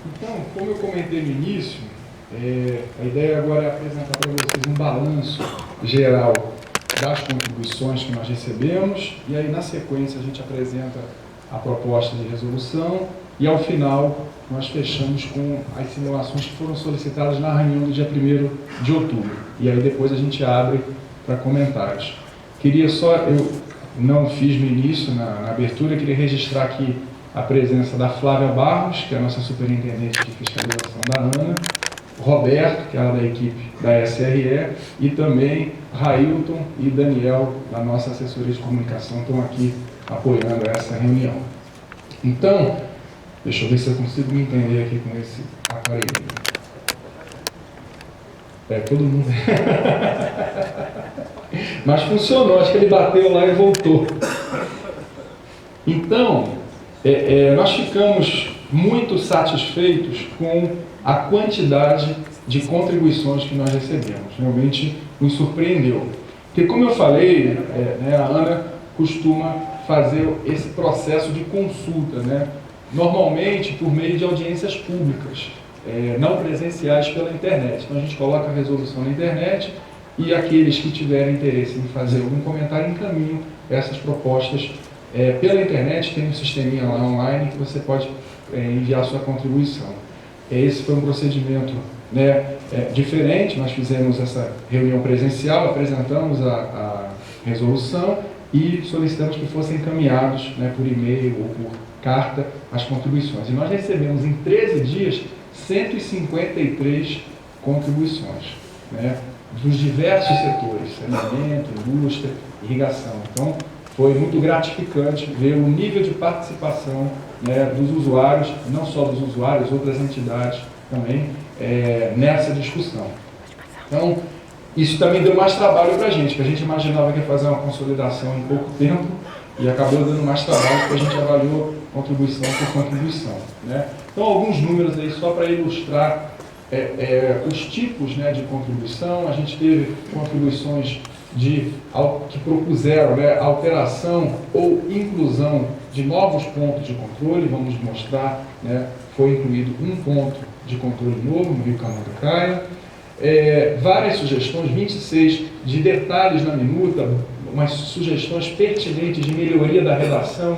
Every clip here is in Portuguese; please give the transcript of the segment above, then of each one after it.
Então, como eu comentei no início, a ideia agora é apresentar para vocês um balanço geral das contribuições que nós recebemos, e aí na sequência a gente apresenta a proposta de resolução, e ao final nós fechamos com as simulações que foram solicitadas na reunião do dia 1º de outubro, e aí depois a gente abre para comentários. Eu não fiz no início, na abertura, queria registrar aqui a presença da Flávia Barros, que é a nossa superintendente de fiscalização da ANA, Roberto, que é da equipe da SRE, e também Railton e Daniel, da nossa assessoria de comunicação, estão aqui apoiando essa reunião. Então, deixa eu ver se eu consigo me entender aqui com esse aparelho. Todo mundo. Mas funcionou, acho que ele bateu lá e voltou. Então, nós ficamos muito satisfeitos com a quantidade de contribuições que nós recebemos. Realmente nos surpreendeu. Porque, como eu falei, a Ana costuma fazer esse processo de consulta, normalmente por meio de audiências públicas, não presenciais pela internet. Então a gente coloca a resolução na internet e aqueles que tiverem interesse em fazer algum comentário encaminham essas propostas pela internet. Tem um sisteminha lá online que você pode enviar a sua contribuição. Esse foi um procedimento diferente. Nós fizemos essa reunião presencial, apresentamos a resolução e solicitamos que fossem encaminhados por e-mail ou por carta as contribuições. E nós recebemos em 13 dias 153 contribuições, dos diversos setores, saneamento, indústria, irrigação. Então, foi muito gratificante ver o nível de participação dos usuários, não só dos usuários, outras entidades também, nessa discussão. Então, isso também deu mais trabalho para a gente imaginava que ia fazer uma consolidação em pouco tempo, e acabou dando mais trabalho, porque a gente avaliou contribuição por contribuição. Então, alguns números aí só para ilustrar os tipos de contribuição. A gente teve contribuições que propuseram alteração ou inclusão de novos pontos de controle. Vamos mostrar, foi incluído um ponto de controle novo no Rio Camanducaia. Várias sugestões, 26 de detalhes na minuta, umas sugestões pertinentes de melhoria da redação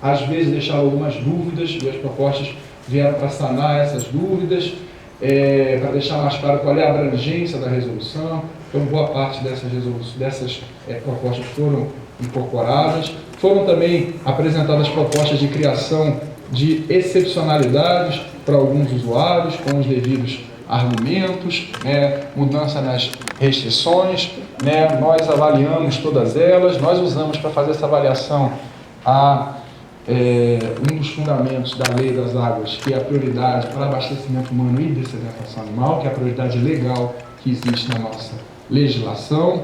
às vezes deixava algumas dúvidas, e as propostas vieram para sanar essas dúvidas, para deixar mais claro qual é a abrangência da resolução. Então, boa parte dessas propostas foram incorporadas. Foram também apresentadas propostas de criação de excepcionalidades para alguns usuários, com os devidos argumentos, mudança nas restrições. Nós avaliamos todas elas. Nós usamos para fazer essa avaliação um dos fundamentos da Lei das Águas, que é a prioridade para abastecimento humano e dessedentação animal, que é a prioridade legal que existe na nossa legislação,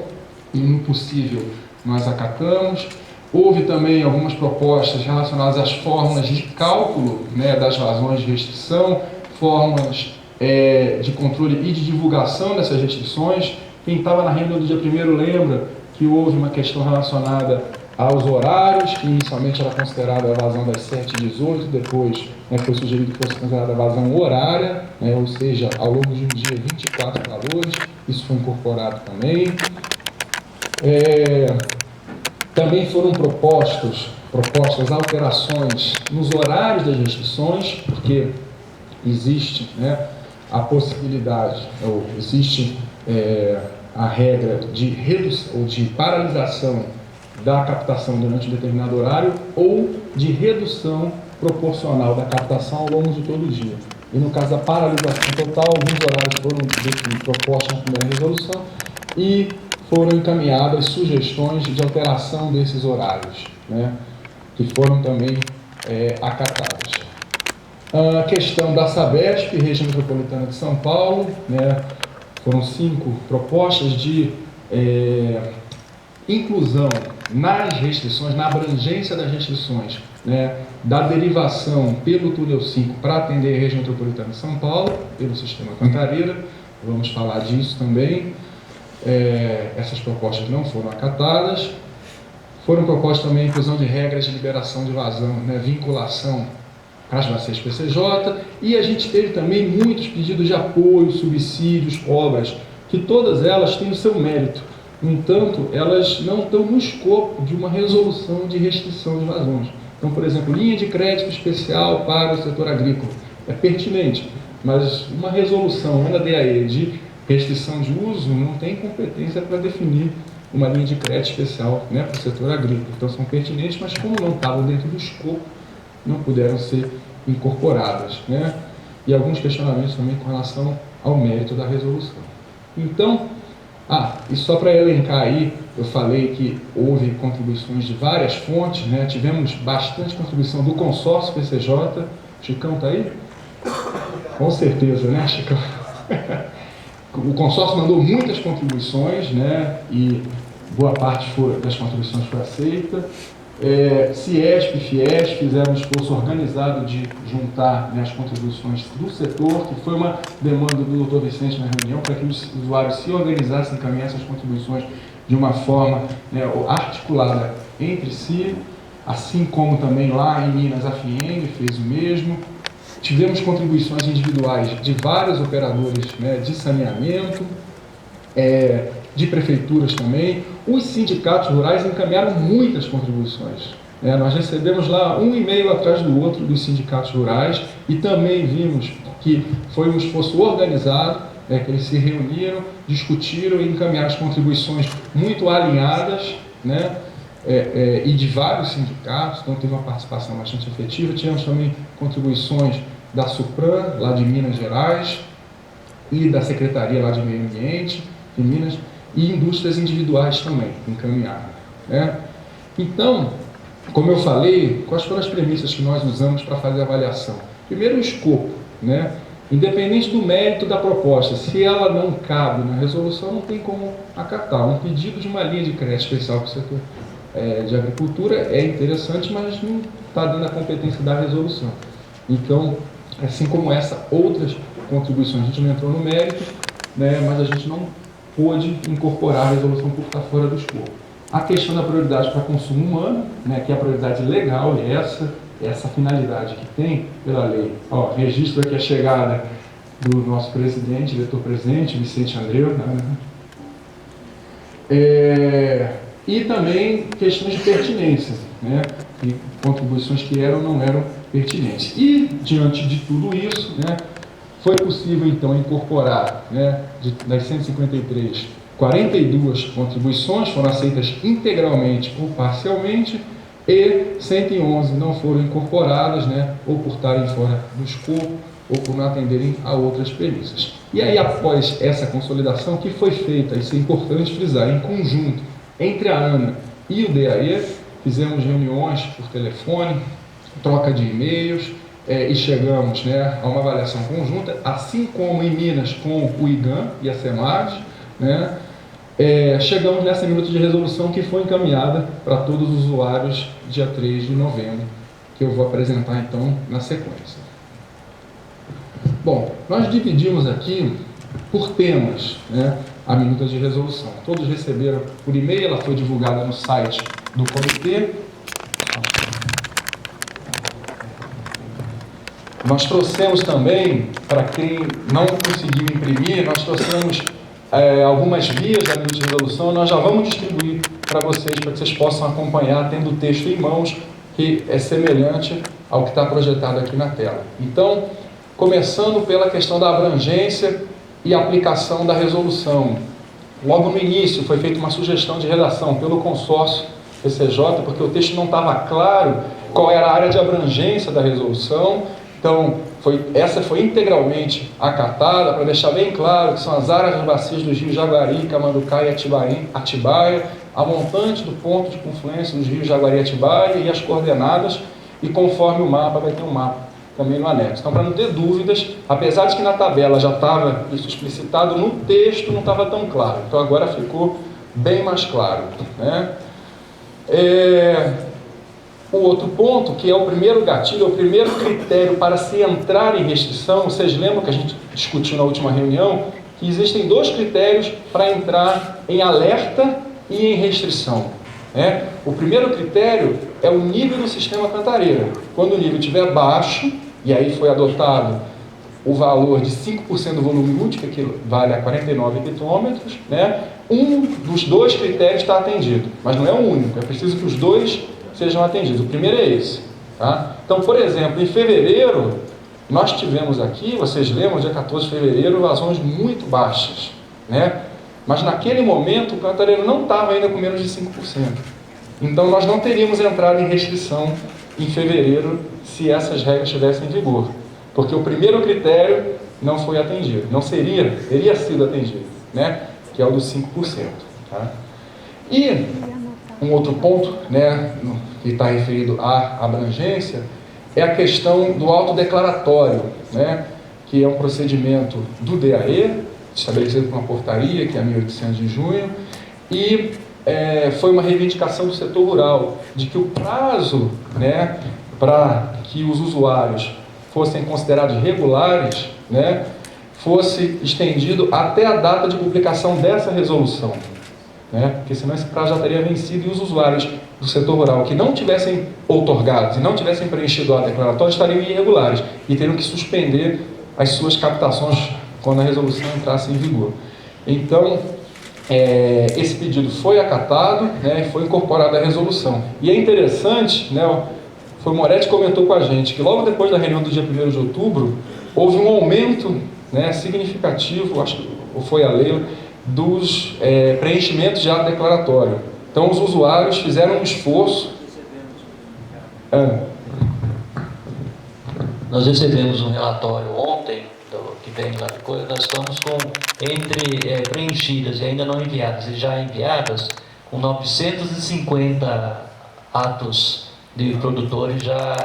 e no possível nós acatamos. Houve também algumas propostas relacionadas às fórmulas de cálculo das vazões de restrição, formas de controle e de divulgação dessas restrições. Quem estava na reunião do dia 1º lembra que houve uma questão relacionada aos horários, que inicialmente era considerada a vazão das 7h18, depois foi sugerido que fosse considerada a vazão horária, ou seja, ao longo de um dia 24 calores. Isso foi incorporado também. Também foram propostas alterações nos horários das restrições, porque existe a possibilidade, ou existe a regra de redução ou de paralisação da captação durante um determinado horário, ou de redução proporcional da captação ao longo de todo o dia. E no caso da paralisação total, alguns horários foram propostos na primeira resolução e foram encaminhadas sugestões de alteração desses horários, que foram também acatadas. A questão da Sabesp, região metropolitana de São Paulo, foram 5 propostas de inclusão nas restrições, na abrangência das restrições, da derivação pelo túnel 5 para atender a região metropolitana de São Paulo, pelo sistema Cantareira. Vamos falar disso também. Essas propostas não foram acatadas. Foram propostas também a inclusão de regras de liberação de vazão, vinculação para as bacias PCJ, e a gente teve também muitos pedidos de apoio, subsídios, obras, que todas elas têm o seu mérito. No entanto, elas não estão no escopo de uma resolução de restrição de vazões. Então, por exemplo, linha de crédito especial para o setor agrícola é pertinente, mas uma resolução na DAE de restrição de uso não tem competência para definir uma linha de crédito especial, né, para o setor agrícola. Então, são pertinentes, mas como não estavam dentro do escopo, não puderam ser incorporadas, né? E alguns questionamentos também com relação ao mérito da resolução. Então, e só para elencar aí, eu falei que houve contribuições de várias fontes, né? Tivemos bastante contribuição do consórcio PCJ. Chicão está aí? Com certeza, né, Chicão? O consórcio mandou muitas contribuições, né? E boa parte das contribuições foi aceita. Ciesp e Fiesp fizeram um esforço organizado de juntar, né, as contribuições do setor, que foi uma demanda do Dr. Vicente na reunião, para que os usuários se organizassem e encaminhassem as contribuições de uma forma, né, articulada entre si, assim como também lá em Minas a FIENG fez o mesmo. Tivemos contribuições individuais de vários operadores, né, de saneamento, de prefeituras também. Os sindicatos rurais encaminharam muitas contribuições. Nós recebemos lá um e-mail atrás do outro dos sindicatos rurais e também vimos que foi um esforço organizado, que eles se reuniram, discutiram e encaminharam as contribuições muito alinhadas, né, e de vários sindicatos, então teve uma participação bastante efetiva. Tivemos também contribuições da Supran, lá de Minas Gerais, e da Secretaria lá de Meio Ambiente de Minas, e indústrias individuais também encaminharam, né? Então, como eu falei, quais foram as premissas que nós usamos para fazer a avaliação? Primeiro, o escopo, né? Independente do mérito da proposta, se ela não cabe na resolução, não tem como acatar. Um pedido de uma linha de crédito especial para o setor de agricultura é interessante, mas não está dando a competência da resolução. Então, assim como outras contribuições, a gente não entrou no mérito, né, mas a gente não pôde incorporar a resolução por estar fora do escopo. A questão da prioridade para consumo humano, né, que é a prioridade legal, e essa finalidade que tem pela lei. Registro aqui a chegada do nosso presidente, diretor-presidente, Vicente Andreu, né? E também questões de pertinência, né, e contribuições que eram ou não eram pertinentes. E, diante de tudo isso, né, foi possível, então, incorporar, né, das 153, 42 contribuições foram aceitas integralmente ou parcialmente, e 111 não foram incorporadas, né, ou por estarem fora do escopo, ou por não atenderem a outras premissas. E aí, após essa consolidação, que foi feita, isso é importante frisar, em conjunto, entre a ANA e o DAE, fizemos reuniões por telefone, troca de e-mails, e chegamos, né, a uma avaliação conjunta, assim como em Minas com o IGAM e a SEMAD, né, chegamos nessa minuta de resolução que foi encaminhada para todos os usuários dia 3 de novembro, que eu vou apresentar então na sequência. Bom, nós dividimos aqui por temas, né, a minuta de resolução. Todos receberam por e-mail, ela foi divulgada no site do comitê. Nós trouxemos também, para quem não conseguiu imprimir, nós trouxemos algumas vias da minuta de resolução. Nós já vamos distribuir para vocês, para que vocês possam acompanhar, tendo o texto em mãos, que é semelhante ao que está projetado aqui na tela. Então, começando pela questão da abrangência e aplicação da resolução. Logo no início foi feita uma sugestão de redação pelo consórcio PCJ, porque o texto não estava claro qual era a área de abrangência da resolução. Então, essa foi integralmente acatada, para deixar bem claro que são as áreas das bacias dos rios Jaguari, Camanducaia e Atibaia, a montante do ponto de confluência dos rios Jaguari e Atibaia e as coordenadas, e conforme o mapa, vai ter um mapa também no anexo. Então, para não ter dúvidas, apesar de que na tabela já estava isso explicitado, no texto não estava tão claro. Então, agora ficou bem mais claro, né? O outro ponto, que é o primeiro gatilho, é o primeiro critério para se entrar em restrição. Vocês lembram que a gente discutiu na última reunião que existem dois critérios para entrar em alerta e em restrição. né? O primeiro critério é o nível do sistema Cantareira. Quando o nível estiver baixo, e aí foi adotado o valor de 5% do volume útil, que equivale a 49 hectômetros, né? Um dos dois critérios está atendido, mas não é o único, é preciso que os dois sejam atendidos. O primeiro é esse. Tá? Então, por exemplo, em fevereiro, nós tivemos aqui, vocês lembram, dia 14 de fevereiro, vazões muito baixas, né? Mas naquele momento o Cantareiro não estava ainda com menos de 5%. Então nós não teríamos entrado em restrição em fevereiro se essas regras estivessem em vigor. Porque o primeiro critério não foi atendido, teria sido atendido, né? Que é o dos 5%. Tá? E um outro ponto, né, que está referido à abrangência, é a questão do autodeclaratório, né, que é um procedimento do DAE, estabelecido por uma portaria, que é a 1800 de junho, e foi uma reivindicação do setor rural, de que o prazo, né, para que os usuários fossem considerados regulares, né, fosse estendido até a data de publicação dessa resolução, né, porque senão esse prazo já teria vencido e os usuários do setor rural que não tivessem outorgados e não tivessem preenchido a declaratória estariam irregulares e teriam que suspender as suas captações quando a resolução entrasse em vigor. Então, esse pedido foi acatado, né, e foi incorporado à resolução. E é interessante, né, foi o Moretti que comentou com a gente, que logo depois da reunião do dia 1º de outubro, houve um aumento, né, significativo, acho que foi a Leila, dos preenchimentos de ato declaratório. Então, os usuários fizeram um esforço. Nós recebemos um relatório ontem, que vem lá de coisa, nós estamos com, entre preenchidas e ainda não enviadas e já enviadas, com 950 atos de produtores já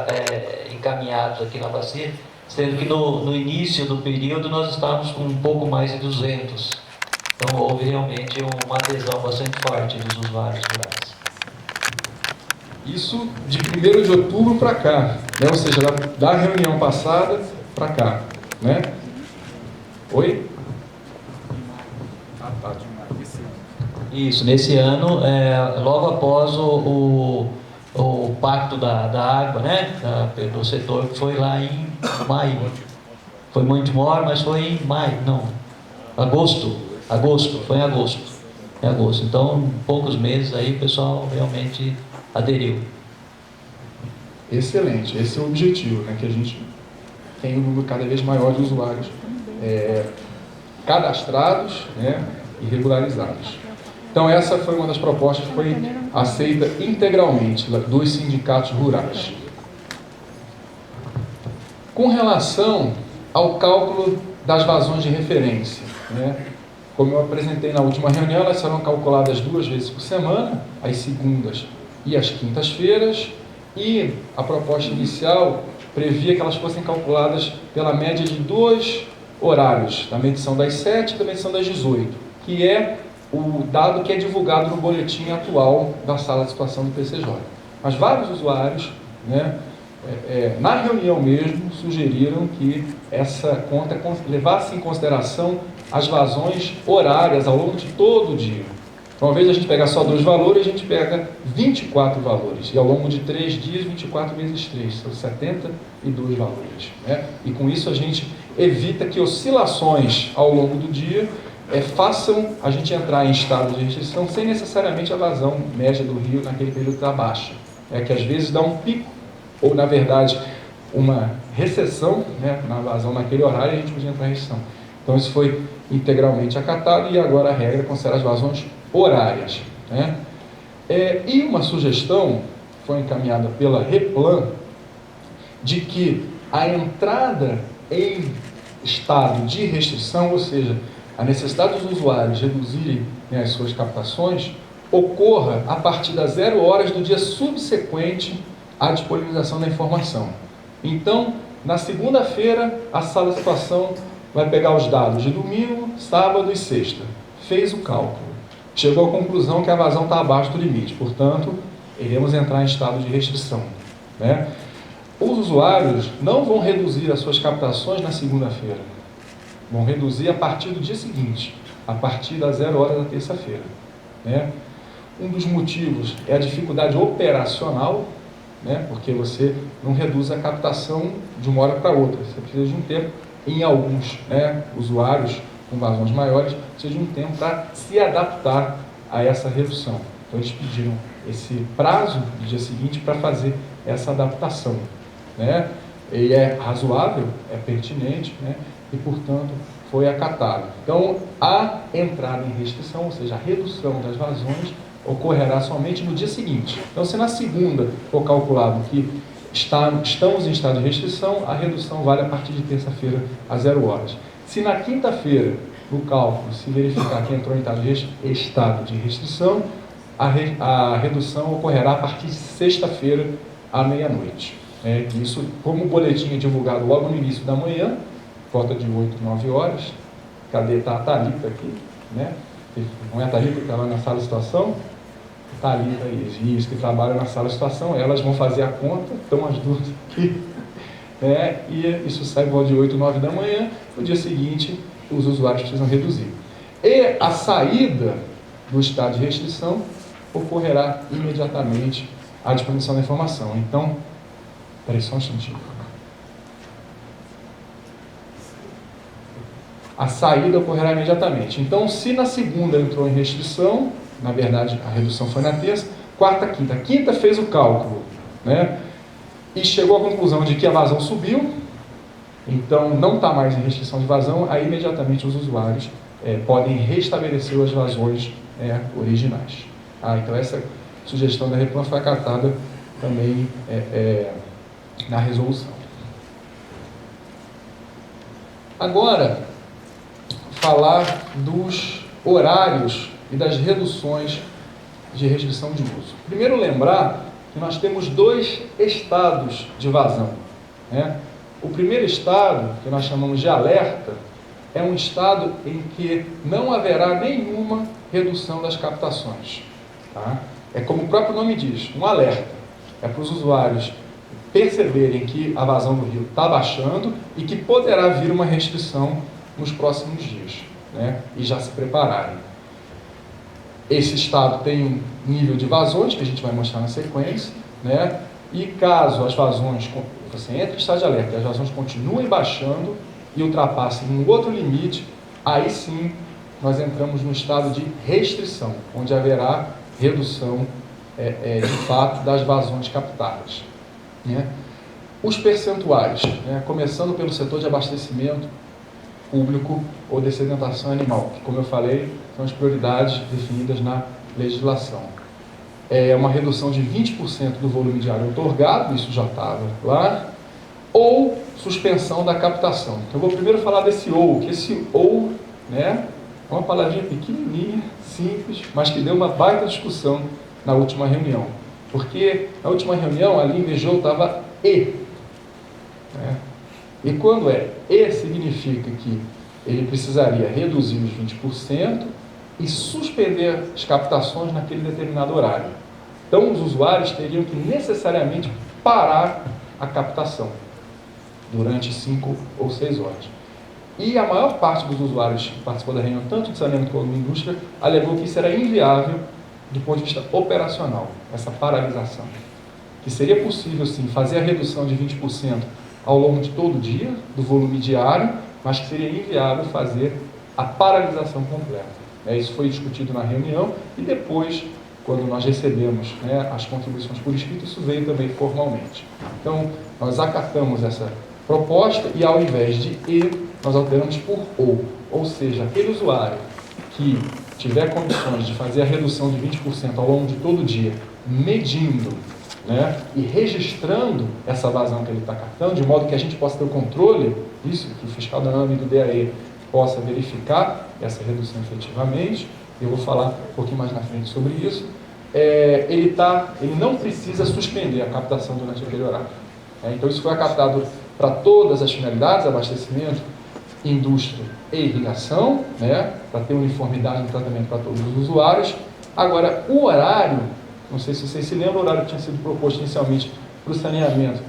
encaminhados aqui na bacia, sendo que no início do período nós estávamos com um pouco mais de 200. Então houve realmente uma adesão bastante forte dos usuários rurais. Isso de 1º de outubro para cá, né? Ou seja, da reunião passada para cá, né? Oi? Isso, nesse ano, logo após o pacto da água, né, do setor, que foi lá em maio. Foi muito maior, mas foi em maio, não, agosto, foi em agosto. Então, em poucos meses aí o pessoal realmente aderiu. Excelente, esse é o objetivo, né, que a gente tem um número cada vez maior de usuários cadastrados, né, e regularizados. Então essa foi uma das propostas que foi aceita integralmente dos sindicatos rurais. Com relação ao cálculo das vazões de referência, né, como eu apresentei na última reunião, elas serão calculadas 2 vezes por semana, às segundas e às quintas-feiras, e a proposta inicial previa que elas fossem calculadas pela média de 2 horários, da medição das 7 e da medição das 18, que é o dado que é divulgado no boletim atual da sala de situação do PCJ. Mas vários usuários, né, na reunião mesmo, sugeriram que essa conta levasse em consideração as vazões horárias ao longo de todo o dia. Então, ao invés de a gente pegar só 2 valores, a gente pega 24 valores. E ao longo de 3 dias, 24 vezes 3, são 72 valores. Né? E com isso a gente evita que oscilações ao longo do dia façam a gente entrar em estado de restrição sem necessariamente a vazão média do rio naquele período está baixa. Que às vezes dá um pico, ou na verdade uma recessão, né, na vazão naquele horário e a gente podia entrar em restrição. Então isso foi integralmente acatado e agora a regra considera as vazões horárias. Né? E uma sugestão foi encaminhada pela Replan de que a entrada em estado de restrição, ou seja, a necessidade dos usuários reduzirem, né, as suas captações, ocorra a partir das 0 horas do dia subsequente à disponibilização da informação. Então, na segunda-feira, a sala de situação vai pegar os dados de domingo, sábado e sexta. Fez o cálculo. Chegou à conclusão que a vazão está abaixo do limite. Portanto, iremos entrar em estado de restrição. Né? Os usuários não vão reduzir as suas captações na segunda-feira. Vão reduzir a partir do dia seguinte, a partir das 0 horas da terça-feira. Né? Um dos motivos é a dificuldade operacional, né? Porque você não reduz a captação de uma hora para outra, você precisa de um tempo, em alguns, né, usuários com vazões maiores, precisa de um tempo para se adaptar a essa redução. Então eles pediram esse prazo do dia seguinte para fazer essa adaptação, né? E é razoável, é pertinente, né? E portanto foi acatado. Então a entrada em restrição, ou seja, a redução das vazões, ocorrerá somente no dia seguinte. Então, se na segunda for calculado que estamos em estado de restrição, a redução vale a partir de terça-feira às 0 horas. Se na quinta-feira, no cálculo, se verificar que entrou em estado de restrição, a redução ocorrerá a partir de sexta-feira à meia-noite. Isso, como o boletim é divulgado logo no início da manhã, volta de 8, 9 horas, cadê? Está a Thalita aqui, né? Não é a Thalita que está lá na sala de situação? Thalita e isso, que trabalham na sala de situação, elas vão fazer a conta, estão as duas aqui, né? E isso sai volta de 8, 9 da manhã, no dia seguinte os usuários precisam reduzir. E a saída do estado de restrição ocorrerá imediatamente à disposição da informação. Então, espera aí só um instantinho. A saída ocorrerá imediatamente. Então, se na segunda entrou em restrição, na verdade a redução foi na terça, quarta, quinta. Quinta fez o cálculo, né? E chegou à conclusão de que a vazão subiu, então não está mais em restrição de vazão, aí imediatamente os usuários podem restabelecer as vazões originais. Então essa sugestão da Replan foi acatada também na resolução. Agora, falar dos horários e das reduções de restrição de uso. Primeiro lembrar que nós temos 2 estados de vazão, né? O primeiro estado, que nós chamamos de alerta, é um estado em que não haverá nenhuma redução das captações. Tá? É como o próprio nome diz, um alerta. É para os usuários perceberem que a vazão do rio está baixando e que poderá vir uma restrição nos próximos dias, né? E já se prepararem. Esse estado tem um nível de vazões que a gente vai mostrar na sequência, né? E caso as vazões, você entre em estado de alerta e as vazões continuem baixando e ultrapassem um outro limite, aí sim nós entramos no estado de restrição, onde haverá redução de fato das vazões captadas, né? Os percentuais, né? Começando pelo setor de abastecimento público ou de sedentação animal, que, como eu falei, são as prioridades definidas na legislação. É uma redução de 20% do volume diário outorgado, isso já estava lá, ou suspensão da captação. Então, eu vou primeiro falar desse ou, que esse ou, né, é uma palavrinha pequenininha, simples, mas que deu uma baita discussão na última reunião. Porque na última reunião, ali em Vejou estava e, né? E quando e, significa que ele precisaria reduzir os 20% e suspender as captações naquele determinado horário. Então, os usuários teriam que necessariamente parar a captação durante 5 ou 6 horas. E a maior parte dos usuários que participou da reunião, tanto de saneamento como da indústria, alegou que isso era inviável do ponto de vista operacional, essa paralisação. Que seria possível, sim, fazer a redução de 20% ao longo de todo o dia, do volume diário, mas que seria inviável fazer a paralisação completa. Isso foi discutido na reunião e depois, quando nós recebemos, né, as contribuições por escrito, isso veio também formalmente. Então, nós acatamos essa proposta e, ao invés de e, nós alteramos por ou seja, aquele usuário que tiver condições de fazer a redução de 20% ao longo de todo o dia, medindo, né, e registrando essa vazão que ele está captando, de modo que a gente possa ter o controle disso, que o fiscal da ANAM e do DAE possa verificar essa redução efetivamente. Eu vou falar um pouquinho mais na frente sobre isso. Ele não precisa suspender a captação durante aquele horário. Então, isso foi acatado para todas as finalidades, abastecimento, indústria e irrigação, né, para ter uniformidade no tratamento para todos os usuários. Agora, o horário, não sei se vocês se lembram, o horário que tinha sido proposto inicialmente para o saneamento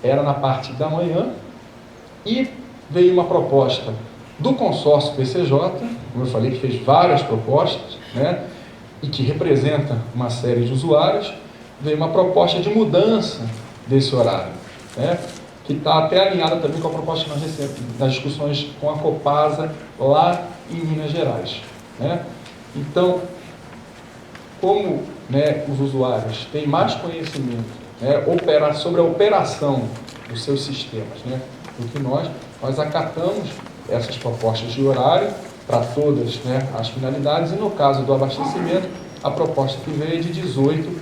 era na parte da manhã, e veio uma proposta do consórcio PCJ, como eu falei, que fez várias propostas, né, e que representa uma série de usuários, veio uma proposta de mudança desse horário, né? Que está até alinhada também com a proposta que nós recebemos nas discussões com a Copasa lá em Minas Gerais, né? Então, como, né, os usuários têm mais conhecimento, né, sobre a operação dos seus sistemas, né, do que nós acatamos essas propostas de horário para todas, né, as finalidades, e no caso do abastecimento, a proposta que veio é de 18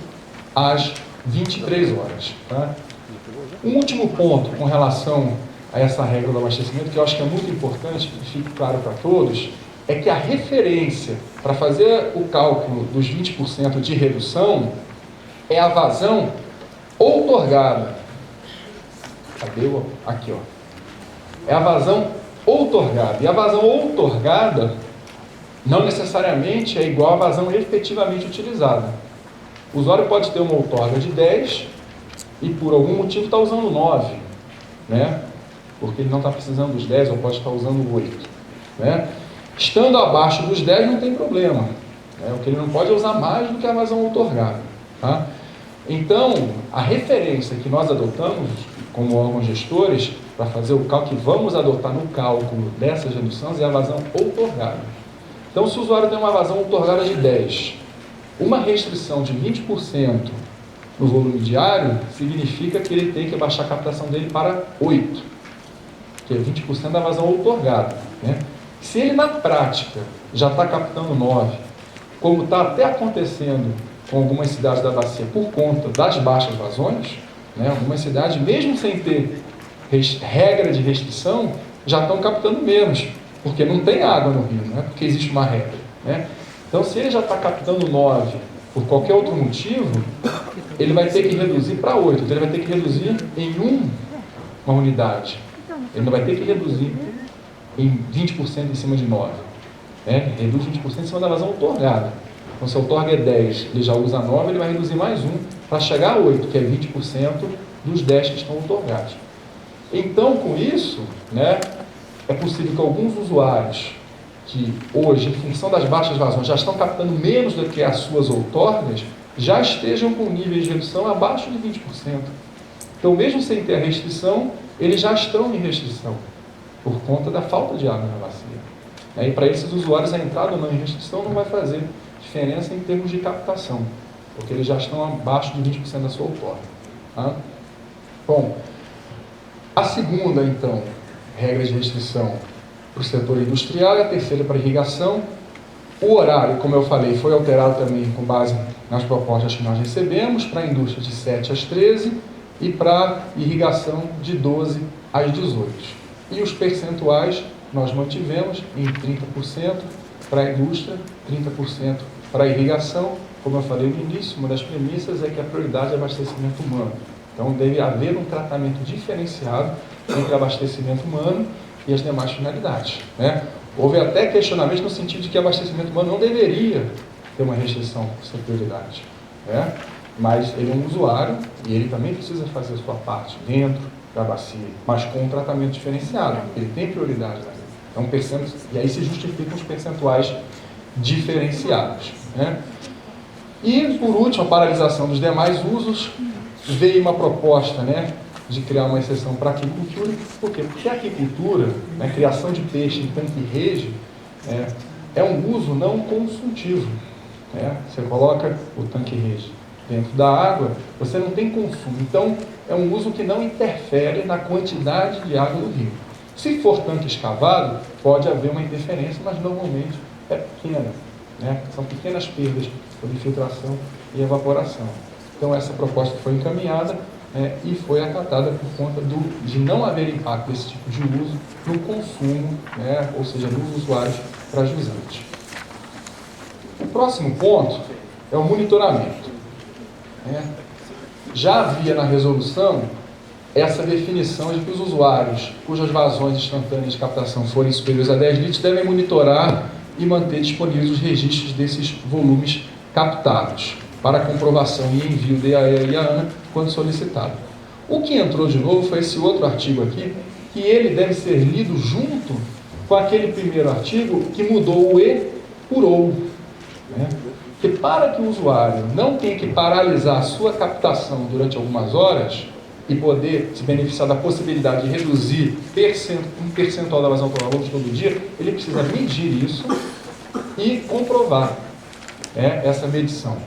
às 23 horas. Tá? Um último ponto com relação a essa regra do abastecimento, que eu acho que é muito importante que fique claro para todos, é que a referência para fazer o cálculo dos 20% de redução é a vazão outorgada. Cadê? Aqui, ó. É a vazão outorgada. E a vazão outorgada não necessariamente é igual à vazão efetivamente utilizada. O usuário pode ter uma outorga de 10 e por algum motivo está usando 9, né? Porque ele não está precisando dos 10 ou pode estar usando 8, né? Estando abaixo dos 10 não tem problema, né? O que ele não pode é usar mais do que a vazão outorgada, tá? Então, a referência que nós adotamos como órgãos gestores para fazer o cálculo, que vamos adotar no cálculo dessas reduções, é a vazão outorgada. Então, se o usuário tem uma vazão outorgada de 10, uma restrição de 20% no volume diário, significa que ele tem que baixar a captação dele para 8, que é 20% da vazão outorgada, né? Se ele, na prática, já está captando 9, como está até acontecendo com algumas cidades da bacia por conta das baixas vazões, né? Algumas cidades, mesmo sem ter regra de restrição, já estão captando menos, porque não tem água no rio, né? Porque existe uma regra, né? Então, se ele já está captando 9 por qualquer outro motivo, ele vai ter que reduzir para 8, então ele vai ter que reduzir em uma unidade. Ele não vai ter que reduzir em 20% em cima de 9. Né? Reduz 20% em cima da vazão outorgada. Então, se a outorga é 10, ele já usa 9, ele vai reduzir mais 1 para chegar a 8, que é 20% dos 10 que estão outorgados. Então, com isso, né, é possível que alguns usuários que hoje, em função das baixas vazões, já estão captando menos do que as suas outorgas, já estejam com níveis de redução abaixo de 20%. Então, mesmo sem ter a restrição, eles já estão em restrição, por conta da falta de água na bacia. E para esses usuários, a entrada ou não em restrição não vai fazer diferença em termos de captação, porque eles já estão abaixo de 20% da sua outorga. Tá? Bom, a segunda, então, regra de restrição para o setor industrial e a terceira para a irrigação. O horário, como eu falei, foi alterado também com base nas propostas que nós recebemos, para a indústria de 7 às 13 e para a irrigação de 12 às 18. E os percentuais nós mantivemos em 30% para a indústria, 30% para a irrigação. Como eu falei no início, uma das premissas é que a prioridade é abastecimento humano. Então, deve haver um tratamento diferenciado entre abastecimento humano e as demais finalidades, né? Houve até questionamento no sentido de que abastecimento humano não deveria ter uma restrição sem prioridade, né? Mas ele é um usuário e ele também precisa fazer a sua parte dentro da bacia, mas com um tratamento diferenciado, ele tem prioridade. Então, e aí se justificam os percentuais diferenciados, né? E, por último, a paralisação dos demais usos. Veio uma proposta, né, de criar uma exceção para a aquicultura. Por quê? Porque a aquicultura, né, criação de peixe em tanque-rede, é um uso não consultivo. Né? Você coloca o tanque-rede dentro da água, você não tem consumo. Então, é um uso que não interfere na quantidade de água do rio. Se for tanque escavado, pode haver uma interferência, mas normalmente é pequena. Né? São pequenas perdas por infiltração e evaporação. Então, essa proposta foi encaminhada, né, e foi acatada por conta de não haver impacto desse tipo de uso no consumo, né, ou seja, dos usuários fragilistas. O próximo ponto é o monitoramento. Né? Já havia na resolução essa definição de que os usuários cujas vazões instantâneas de captação forem superiores a 10 litros devem monitorar e manter disponíveis os registros desses volumes captados para comprovação e envio da IAEA e ANA quando solicitado. O que entrou de novo foi esse outro artigo aqui, que ele deve ser lido junto com aquele primeiro artigo que mudou o E por OU. Né? que para que o usuário não tenha que paralisar a sua captação durante algumas horas e poder se beneficiar da possibilidade de reduzir um percentual da vazão total todo dia, ele precisa medir isso e comprovar essa medição.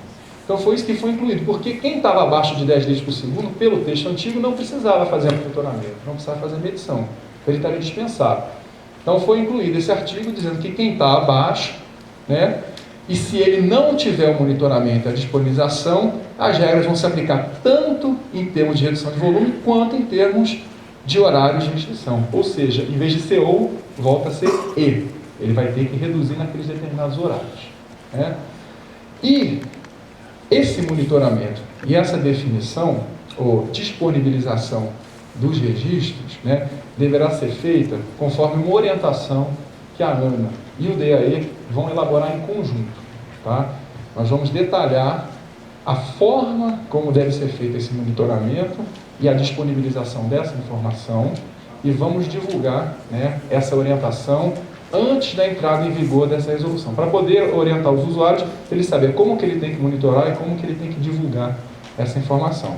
Então foi isso que foi incluído, porque quem estava abaixo de 10 litros por segundo, pelo texto antigo, não precisava fazer monitoramento, não precisava fazer medição, então ele estaria dispensado. Então foi incluído esse artigo dizendo que quem está abaixo, e se ele não tiver o monitoramento e a disponibilização, as regras vão se aplicar tanto em termos de redução de volume, quanto em termos de horários de restrição. Ou seja, em vez de ser ou, volta a ser e. Ele vai ter que reduzir naqueles determinados horários. E esse monitoramento e essa definição, ou disponibilização dos registros, deverá ser feita conforme uma orientação que a ANA e o DAE vão elaborar em conjunto. Tá? Nós vamos detalhar a forma como deve ser feito esse monitoramento e a disponibilização dessa informação e vamos divulgar essa orientação antes da entrada em vigor dessa resolução, para poder orientar os usuários, para ele saber como que ele tem que monitorar e como que ele tem que divulgar essa informação.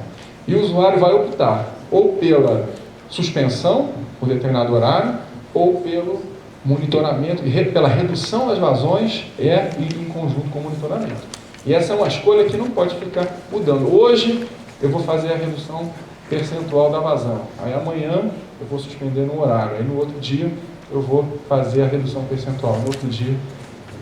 E o usuário vai optar ou pela suspensão por determinado horário ou pelo monitoramento, pela redução das vazões e em conjunto com o monitoramento. E essa é uma escolha que não pode ficar mudando. Hoje eu vou fazer a redução percentual da vazão, aí amanhã eu vou suspender no horário, aí no outro dia eu vou fazer a redução percentual, no outro dia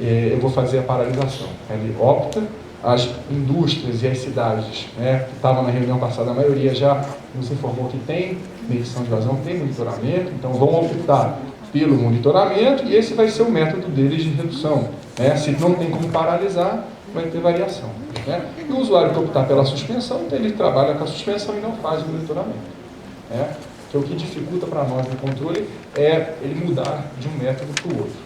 eu vou fazer a paralisação. Ele opta, as indústrias e as cidades, que estavam na reunião passada, a maioria já nos informou que tem medição de vazão, tem monitoramento, então vão optar pelo monitoramento e esse vai ser o método deles de redução. Se não tem como paralisar, vai ter variação. E o usuário que optar pela suspensão, então ele trabalha com a suspensão e não faz o monitoramento. Que o que dificulta para nós no controle é ele mudar de um método para o outro.